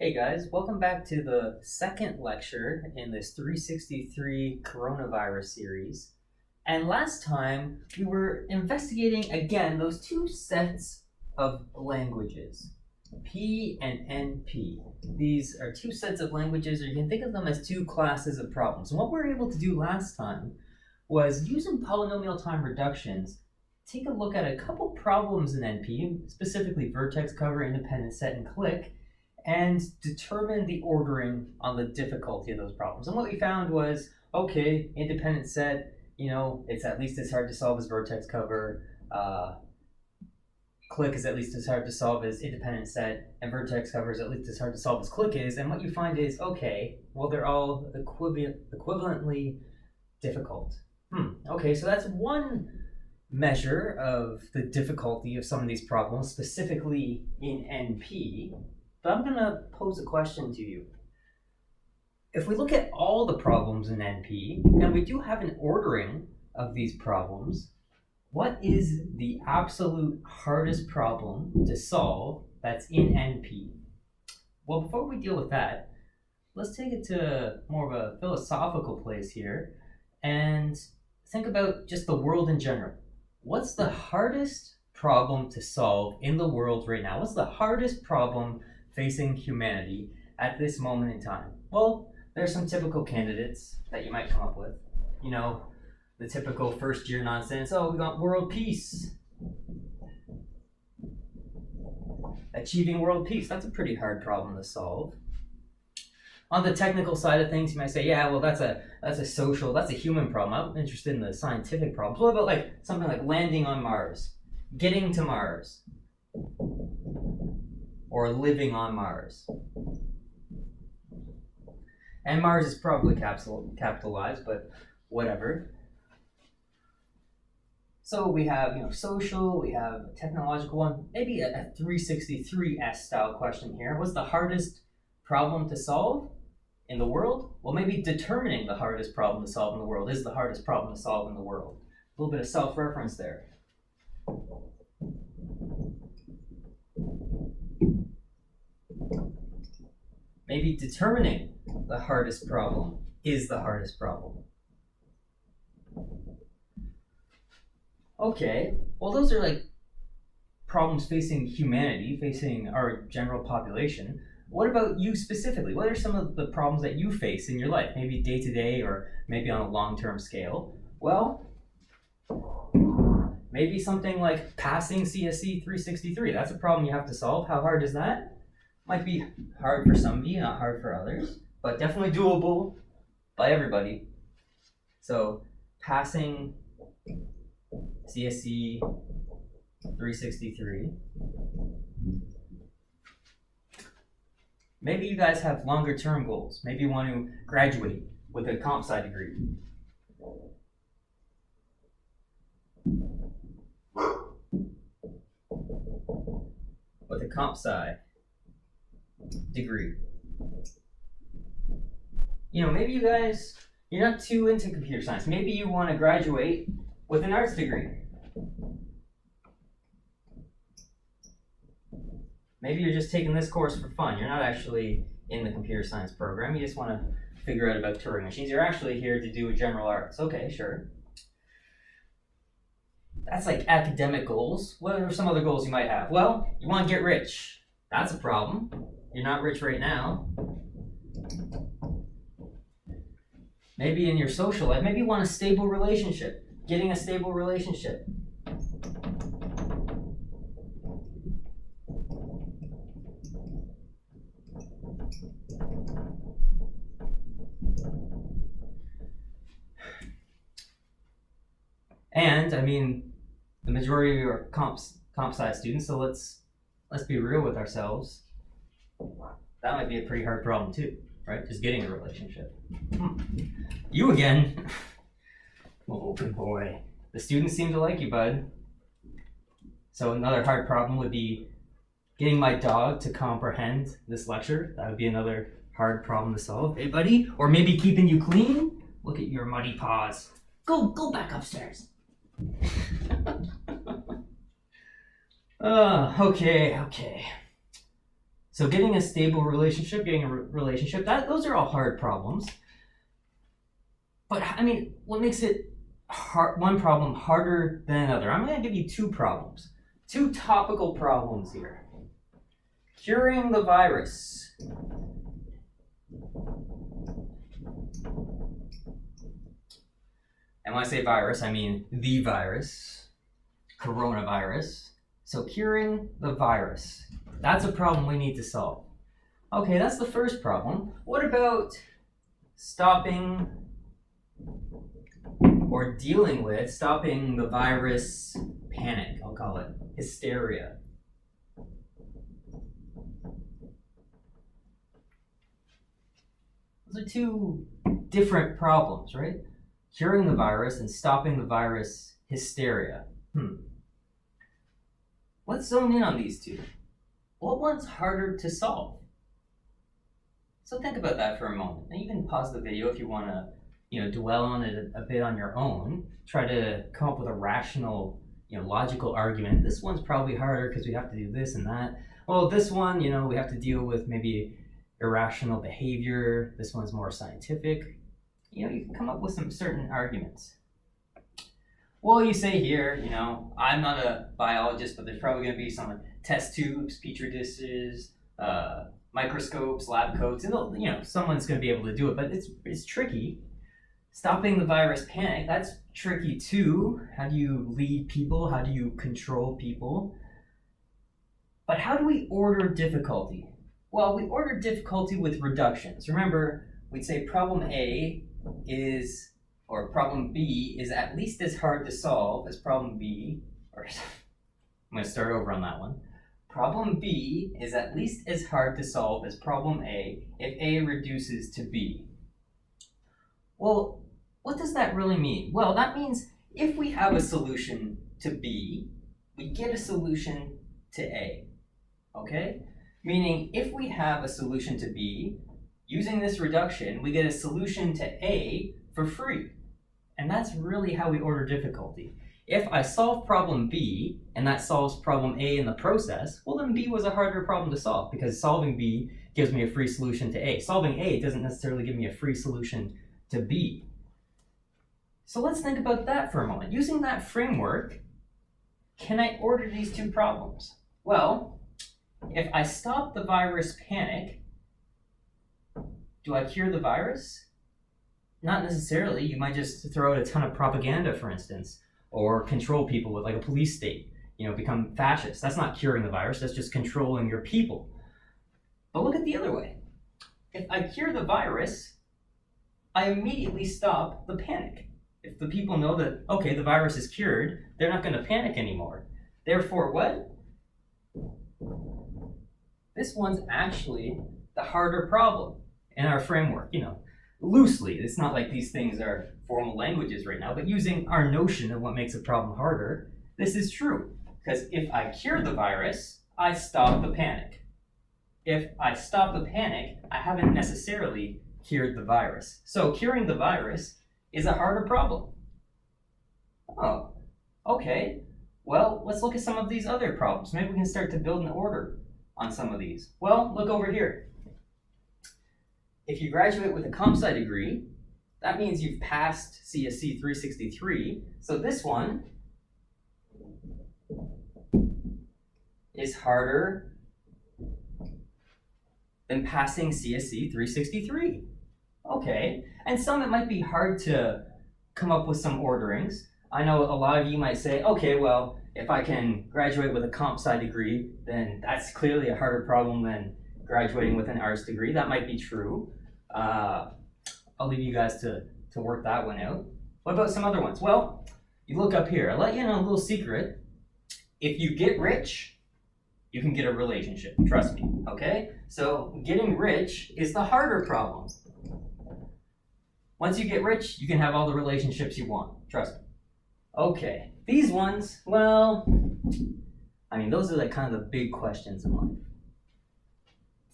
Hey guys, welcome back to the second lecture in this 363 coronavirus series. And last time we were investigating again those two sets of languages, P and NP. These are two sets of languages, or you can think of them as two classes of problems. And what we were able to do last time was using polynomial time reductions, take a look at a couple problems in NP, specifically vertex cover, independent set, and click, and determine the ordering on the difficulty of those problems. And what we found was, okay, independent set, it's at least as hard to solve as vertex cover. Click is at least as hard to solve as independent set, and vertex cover is at least as hard to solve as click is. And what you find is, okay, well, they're all equivalently difficult. Okay, so that's one measure of the difficulty of some of these problems, specifically in NP. But I'm going to pose a question to you. If we look at all the problems in NP, and we do have an ordering of these problems, what is the absolute hardest problem to solve that's in NP? Well, before we deal with that, let's take it to more of a philosophical place here and think about just the world in general. What's the hardest problem to solve in the world right now? What's the hardest problem facing humanity at this moment in time? Well, there's some typical candidates that you might come up with. The typical first year nonsense. Oh, we got world peace. Achieving world peace, that's a pretty hard problem to solve. On the technical side of things, you might say, yeah, well, that's a human problem. I'm interested in the scientific problems. What about something like landing on Mars, getting to Mars, or living on Mars? And Mars is probably capitalized, but whatever. So we have, social, we have a technological one, maybe a 363S style question here. What's the hardest problem to solve in the world? Well, maybe determining the hardest problem to solve in the world is the hardest problem to solve in the world. A little bit of self-reference there. Maybe determining the hardest problem is the hardest problem. Okay, well, those are problems facing humanity, facing our general population. What about you specifically? What are some of the problems that you face in your life? Maybe day to day or maybe on a long-term scale? Well, maybe something like passing CSC363. That's a problem you have to solve. How hard is that? Might be hard for some of you, not hard for others, but definitely doable by everybody. So passing CSC 363. Maybe you guys have longer term goals. Maybe you want to graduate with a comp sci degree. With a comp sci degree. Maybe you guys, you're not too into computer science. Maybe you want to graduate with an arts degree. Maybe you're just taking this course for fun. You're not actually in the computer science program. You just want to figure out about Turing machines. You're actually here to do general arts. Okay, sure. That's academic goals. What are some other goals you might have? Well, you want to get rich. That's a problem. You're not rich right now. Maybe in your social life, maybe you want a stable relationship. Getting a stable relationship. And the majority of you are comp sci students, so let's be real with ourselves. That might be a pretty hard problem too, right? Just getting a relationship. You again. Oh, good boy. The students seem to like you, bud. So another hard problem would be getting my dog to comprehend this lecture. That would be another hard problem to solve. Hey, buddy? Or maybe keeping you clean? Look at your muddy paws. Go back upstairs. Okay. So getting a stable relationship, getting a relationship, those are all hard problems. But I mean, what makes it one problem harder than another? I'm going to give you two problems, two topical problems here. Curing the virus. And when I say virus, I mean the virus, coronavirus. So curing the virus, that's a problem we need to solve. Okay, that's the first problem. What about stopping or dealing with stopping the virus panic? I'll call it hysteria. Those are two different problems, right? Curing the virus and stopping the virus hysteria. Let's zone in on these two. What one's harder to solve? So think about that for a moment. And you can pause the video if you want to, dwell on it a bit on your own. Try to come up with a rational, logical argument. This one's probably harder because we have to do this and that. Well, this one, we have to deal with maybe irrational behavior. This one's more scientific. You can come up with some certain arguments. Well, you say here, I'm not a biologist, but there's probably going to be some test tubes, petri dishes, microscopes, lab coats, and someone's going to be able to do it, but it's tricky. Stopping the virus panic, that's tricky too. How do you lead people? How do you control people? But how do we order difficulty? Well, we order difficulty with reductions. Remember, we'd say problem A or problem B is at least as hard to solve as problem B, or I'm going to start over on that one. Problem B is at least as hard to solve as problem A if A reduces to B. Well, what does that really mean? Well, that means if we have a solution to B, we get a solution to A, okay? Meaning if we have a solution to B, using this reduction, we get a solution to A for free. And that's really how we order difficulty. If I solve problem B, and that solves problem A in the process, well then B was a harder problem to solve because solving B gives me a free solution to A. Solving A doesn't necessarily give me a free solution to B. So let's think about that for a moment. Using that framework, can I order these two problems? Well, if I stop the virus panic, do I cure the virus? Not necessarily. You might just throw out a ton of propaganda, for instance, or control people with like a police state, become fascist. That's not curing the virus, that's just controlling your people. But look at the other way. If I cure the virus, I immediately stop the panic. If the people know that, okay, the virus is cured, they're not going to panic anymore. Therefore, what? This one's actually the harder problem in our framework, loosely. It's not like these things are formal languages right now, but using our notion of what makes a problem harder, this is true. Because if I cure the virus, I stop the panic. If I stop the panic, I haven't necessarily cured the virus. So curing the virus is a harder problem. Oh, okay. Well, let's look at some of these other problems. Maybe we can start to build an order on some of these. Well, look over here. If you graduate with a comp sci degree, that means you've passed CSC363. So this one is harder than passing CSC363. Okay, and some it might be hard to come up with some orderings. I know a lot of you might say, okay, well, if I can graduate with a comp sci degree, then that's clearly a harder problem than graduating with an arts degree. That might be true. I'll leave you guys to work that one out. What about some other ones? Well, you look up here. I'll let you know a little secret. If you get rich, you can get a relationship. Trust me, okay? So getting rich is the harder problem. Once you get rich, you can have all the relationships you want. Trust me. Okay, these ones, well, those are like kind of the big questions in life.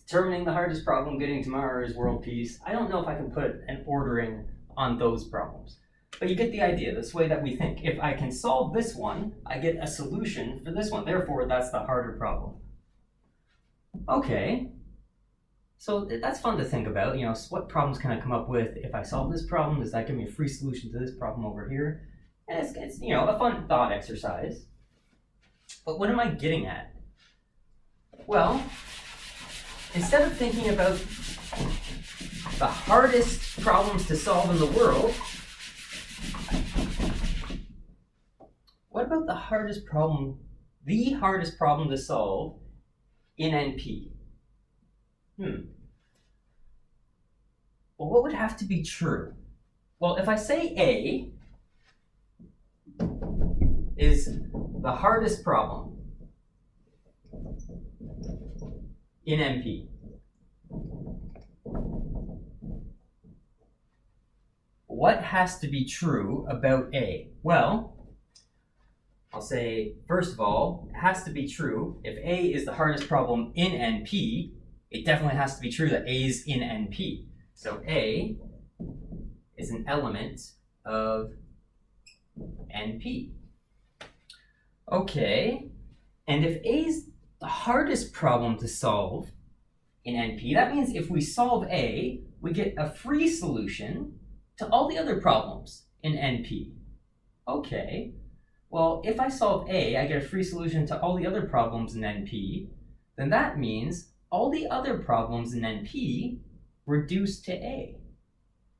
Determining the hardest problem, getting to Mars, world peace. I don't know if I can put an ordering on those problems. But you get the idea, this way that we think. If I can solve this one, I get a solution for this one. Therefore, that's the harder problem. Okay, so that's fun to think about. You know, what problems can I come up with if I solve this problem? Does that give me a free solution to this problem over here? And it's you know, a fun thought exercise. But what am I getting at? Well, instead of thinking about the hardest problems to solve in the world, what about the hardest problem to solve in NP? Well, what would have to be true? Well, if I say A is the hardest problem in NP, what has to be true about A? Well, I'll say, first of all, it has to be true. If A is the hardest problem in NP, it definitely has to be true that A is in NP. So A is an element of NP. Okay, and if A is the hardest problem to solve in NP, that means if we solve A, we get a free solution to all the other problems in NP. Okay, well, if I solve A, I get a free solution to all the other problems in NP, then that means all the other problems in NP reduce to A.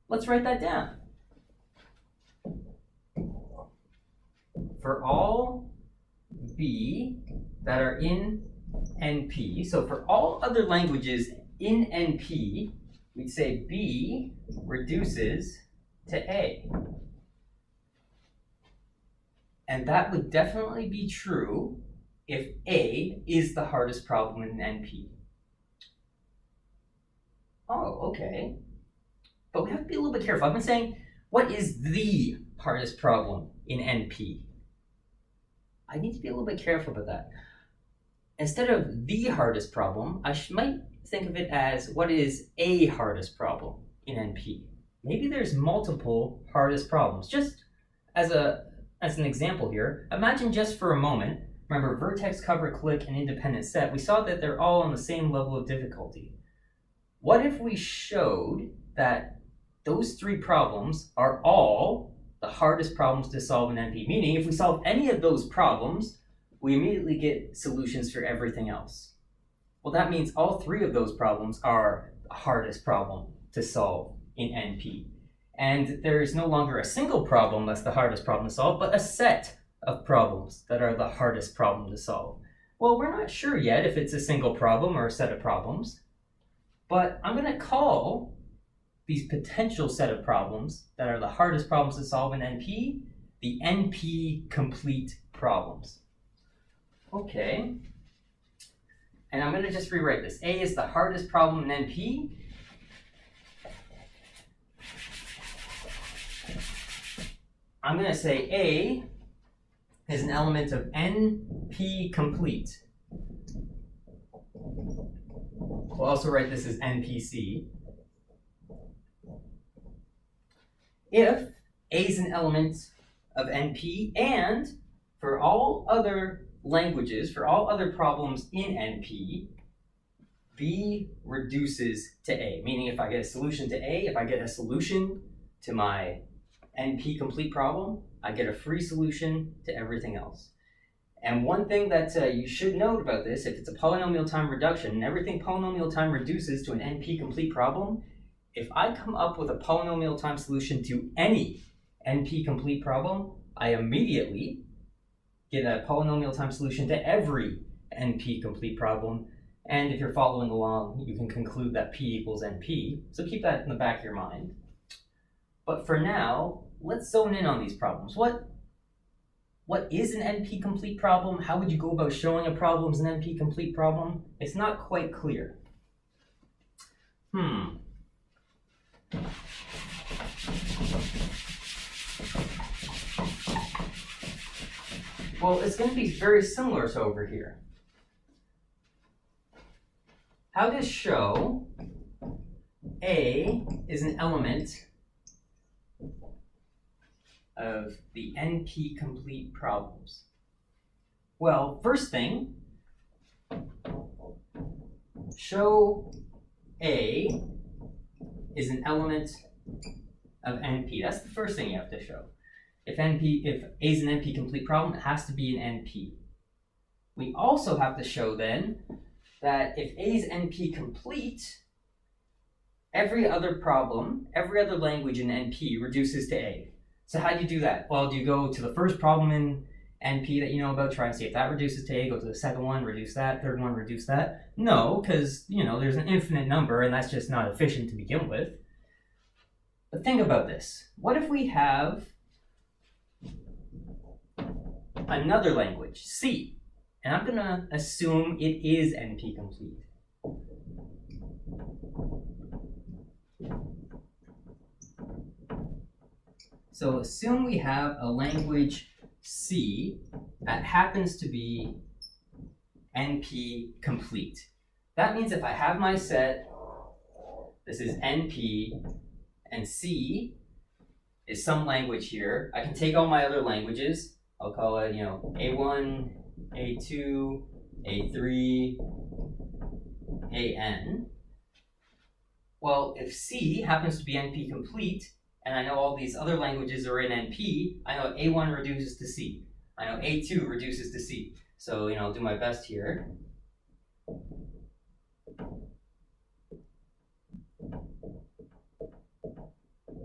Let's write that down. For all B that are in NP, so for all other languages in NP, we'd say B reduces to A. And that would definitely be true if A is the hardest problem in NP. Oh, okay. But we have to be a little bit careful. I've been saying, what is the hardest problem in NP? I need to be a little bit careful about that. Instead of the hardest problem, I might think of it as what is a hardest problem in NP. Maybe there's multiple hardest problems. Just as an example here, imagine just for a moment, remember vertex, cover, click, and independent set, we saw that they're all on the same level of difficulty. What if we showed that those three problems are all the hardest problems to solve in NP? Meaning, if we solve any of those problems, we immediately get solutions for everything else. Well, that means all three of those problems are the hardest problem to solve in NP. And there is no longer a single problem that's the hardest problem to solve, but a set of problems that are the hardest problem to solve. Well, we're not sure yet if it's a single problem or a set of problems, but I'm going to call these potential set of problems that are the hardest problems to solve in NP the NP complete problems. Okay, and I'm going to just rewrite this. A is the hardest problem in NP. I'm going to say A is an element of NP complete. We'll also write this as NPC. If A is an element of NP, and for all other languages, for all other problems in NP, B reduces to A. Meaning if I get a solution to A, if I get a solution to my NP complete problem, I get a free solution to everything else. And one thing that you should note about this, if it's a polynomial time reduction and everything polynomial time reduces to an NP complete problem, if I come up with a polynomial time solution to any NP complete problem, I immediately get a polynomial time solution to every NP complete problem. And if you're following along, you can conclude that P equals NP. So keep that in the back of your mind. But for now, let's zone in on these problems. What is an NP complete problem? How would you go about showing a problem is an NP complete problem? It's not quite clear. Well, it's going to be very similar to over here. How to show A is an element of the NP complete problems. Well, first thing, show A is an element of NP. That's the first thing you have to show. If A is an NP complete problem, it has to be an NP. We also have to show then that if A is NP complete, every other problem, every other language in NP reduces to A. So how do you do that? Well, do you go to the first problem in NP that you know about, try and see if that reduces to A, go to the second one, reduce that, third one, reduce that? No, because there's an infinite number and that's just not efficient to begin with. But think about this. What if we have another language, C, and I'm gonna assume it is NP complete. So assume we have a language C that happens to be NP complete. That means if I have my set, this is NP, and C is some language here, I can take all my other languages, I'll call it, A1, A2, A3, AN. Well, if C happens to be NP complete, and I know all these other languages are in NP, I know A1 reduces to C. I know A2 reduces to C. So, I'll do my best here.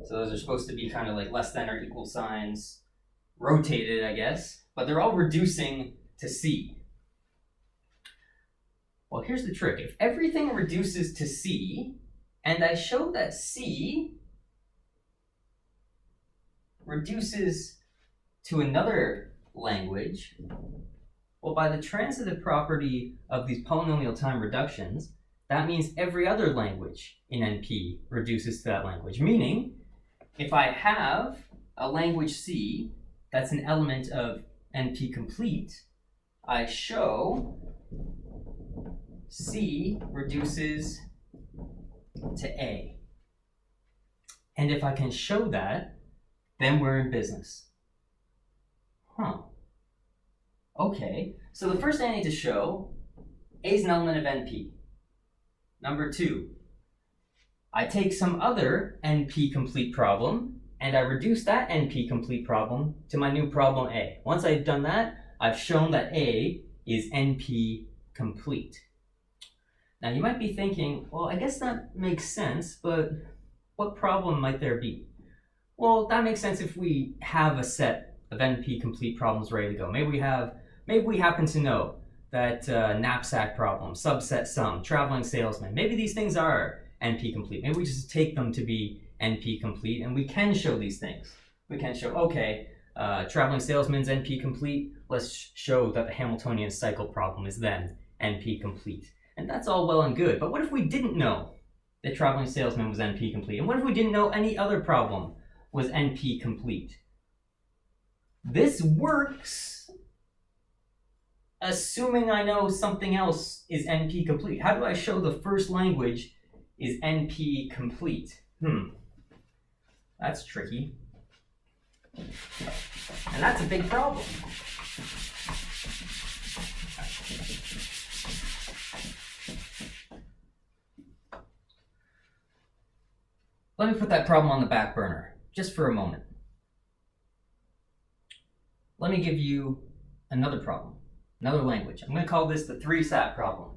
So those are supposed to be kind of like less than or equal signs, rotated, I guess, but they're all reducing to C. Well, here's the trick. If everything reduces to C, and I show that C reduces to another language, well, by the transitive property of these polynomial time reductions, that means every other language in NP reduces to that language. Meaning, if I have a language C that's an element of NP complete, I show C reduces to A. And if I can show that, then we're in business. Okay, so the first thing I need to show, A is an element of NP. Number two, I take some other NP complete problem and I reduce that NP complete problem to my new problem A. Once I've done that, I've shown that A is NP complete. Now you might be thinking, well, I guess that makes sense, but what problem might there be? Well, that makes sense if we have a set of NP complete problems ready to go. Maybe we happen to know that knapsack problem, subset sum, traveling salesman, maybe these things are NP complete. Maybe we just take them to be NP complete, and we can show these things. We can show, okay, traveling salesman's NP complete. Let's show that the Hamiltonian cycle problem is then NP complete. And that's all well and good, but what if we didn't know that traveling salesman was NP complete? And what if we didn't know any other problem was NP complete? This works assuming I know something else is NP complete. How do I show the first language is NP complete? That's tricky. And that's a big problem. Let me put that problem on the back burner, just for a moment. Let me give you another problem, another language. I'm going to call this the 3-sat problem.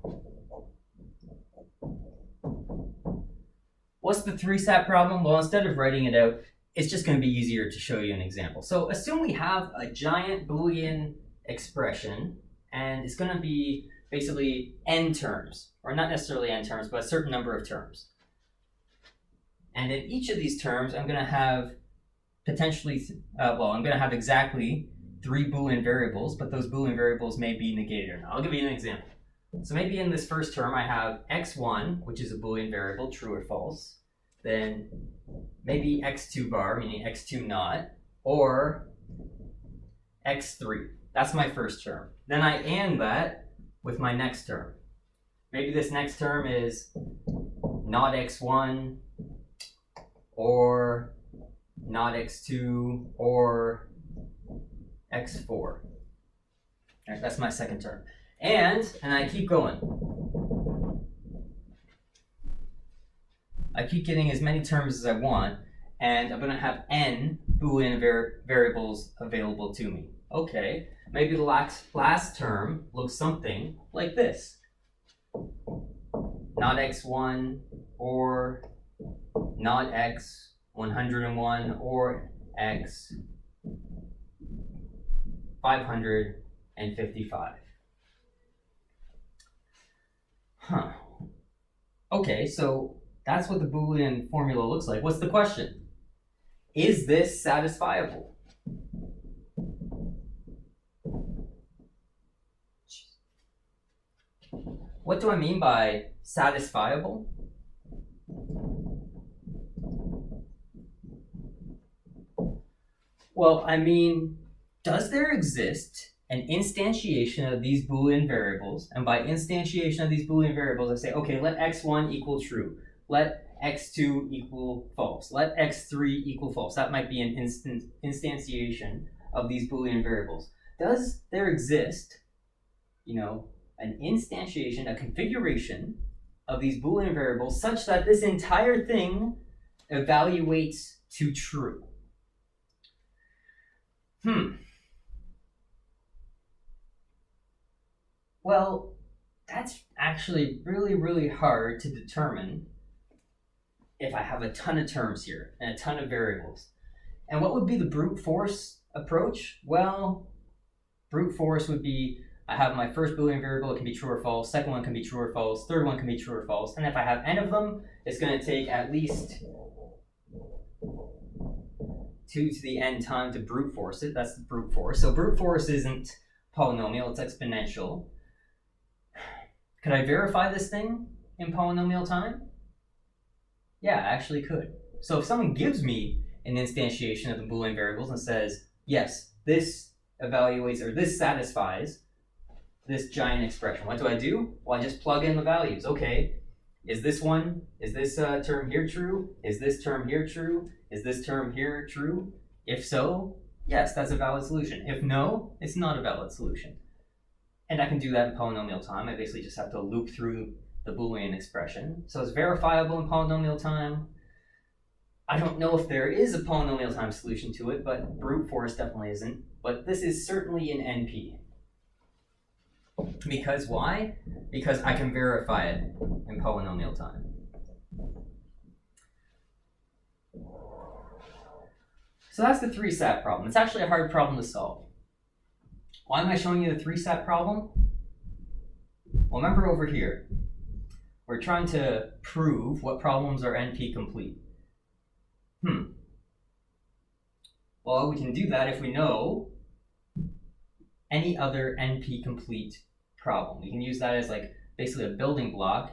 What's the 3-sat problem? Well, instead of writing it out, it's just going to be easier to show you an example. So assume we have a giant Boolean expression, and it's going to be basically n terms, or not necessarily n terms, but a certain number of terms. And in each of these terms, I'm going to have potentially, I'm going to have exactly 3 Boolean variables, but those Boolean variables may be negated or not. I'll give you an example. So maybe in this first term, I have x1, which is a Boolean variable, true or false. Then maybe x2 bar, meaning x2 not, or x3. That's my first term. Then I AND that with my next term. Maybe this next term is not x1, or not x2, or x4. All right, that's my second term. And I keep going. I keep getting as many terms as I want, and I'm going to have n Boolean variables available to me. Okay, maybe the last term looks something like this. Not x1 or not x 101 or x 555. Huh. Okay, so that's what the Boolean formula looks like. What's the question? Is this satisfiable? What do I mean by satisfiable? Well, I mean, does there exist an instantiation of these Boolean variables? And by instantiation of these Boolean variables, I say, okay, let x1 equal true. Let x2 equal false. Let x3 equal false. That might be an instantiation of these Boolean variables. Does there exist, an instantiation, a configuration of these Boolean variables such that this entire thing evaluates to true? Well, that's actually really, really hard to determine if I have a ton of terms here and a ton of variables. And what would be the brute force approach? Well, brute force would be, I have my first Boolean variable, it can be true or false, second one can be true or false, third one can be true or false, and if I have n of them, it's going to take at least 2 to the n time to brute force it. That's the brute force. So brute force isn't polynomial, it's exponential. Could I verify this thing in polynomial time? Yeah, I actually could. So if someone gives me an instantiation of the Boolean variables and says, yes, this evaluates or this satisfies this giant expression, what do? Well, I just plug in the values. Okay, is this term here true? Is this term here true? Is this term here true? If so, yes, that's a valid solution. If no, it's not a valid solution. And I can do that in polynomial time. I basically just have to loop through the Boolean expression. So it's verifiable in polynomial time. I don't know if there is a polynomial time solution to it, but brute force definitely isn't. But this is certainly an NP. Because why? Because I can verify it in polynomial time. So that's the 3-sat problem. It's actually a hard problem to solve. Why am I showing you the 3-sat problem? Well, remember over here, we're trying to prove what problems are NP complete. Well, we can do that if we know any other NP complete problem. We can use that as like basically a building block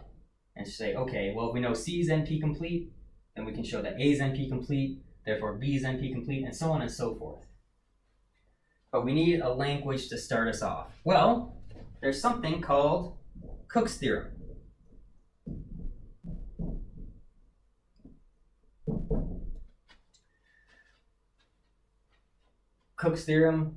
and say, okay, well, if we know C is NP complete, then we can show that A is NP complete, therefore B is NP complete, and so on and so forth. But we need a language to start us off. Well, there's something called Cook's theorem. Cook's theorem,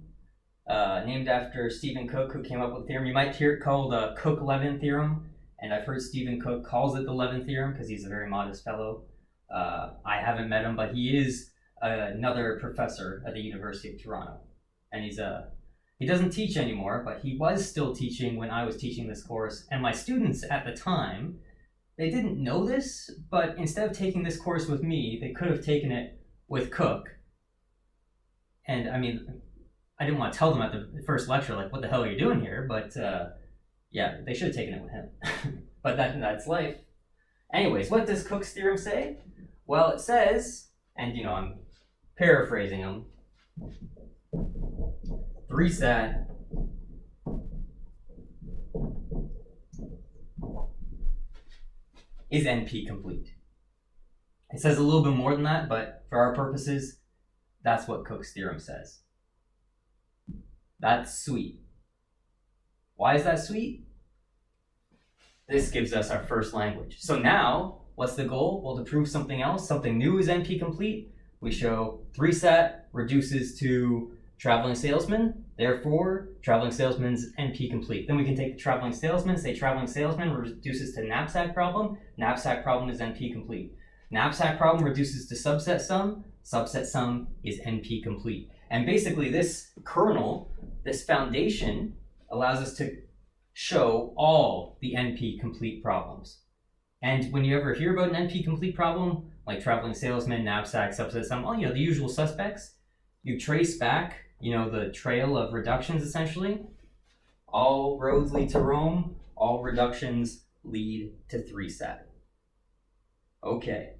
named after Stephen Cook, who came up with the theorem. You might hear it called Cook-Levin theorem, and I've heard Stephen Cook calls it the Levin theorem because he's a very modest fellow. I haven't met him, but he is another professor at the University of Toronto. And he doesn't teach anymore, but he was still teaching when I was teaching this course. And my students at the time, they didn't know this, but instead of taking this course with me, they could have taken it with Cook. And I mean, I didn't want to tell them at the first lecture, like, what the hell are you doing here? But yeah, they should have taken it with him. But that's life. Anyways, what does Cook's theorem say? Well, it says, and I'm paraphrasing him, 3-sat is NP complete. It says a little bit more than that, but for our purposes, that's what Cook's theorem says. That's sweet. Why is that sweet? This gives us our first language. So now, what's the goal? Well, to prove something else, something new is NP complete, we show 3-sat reduces to traveling salesman, therefore traveling salesman's NP complete. Then we can take the traveling salesman, say traveling salesman reduces to knapsack problem is NP complete. Knapsack problem reduces to subset sum. Subset sum is NP complete. And basically this kernel, this foundation, allows us to show all the NP complete problems. And when you ever hear about an NP complete problem, like traveling salesman, knapsack, subset sum, all, the usual suspects, you trace back, the trail of reductions essentially. All roads lead to Rome, all reductions lead to 3-sat. Okay.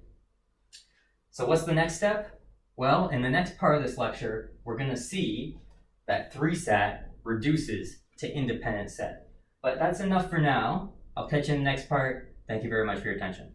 So what's the next step? Well, in the next part of this lecture, we're going to see that 3-sat reduces to independent set. But that's enough for now. I'll catch you in the next part. Thank you very much for your attention.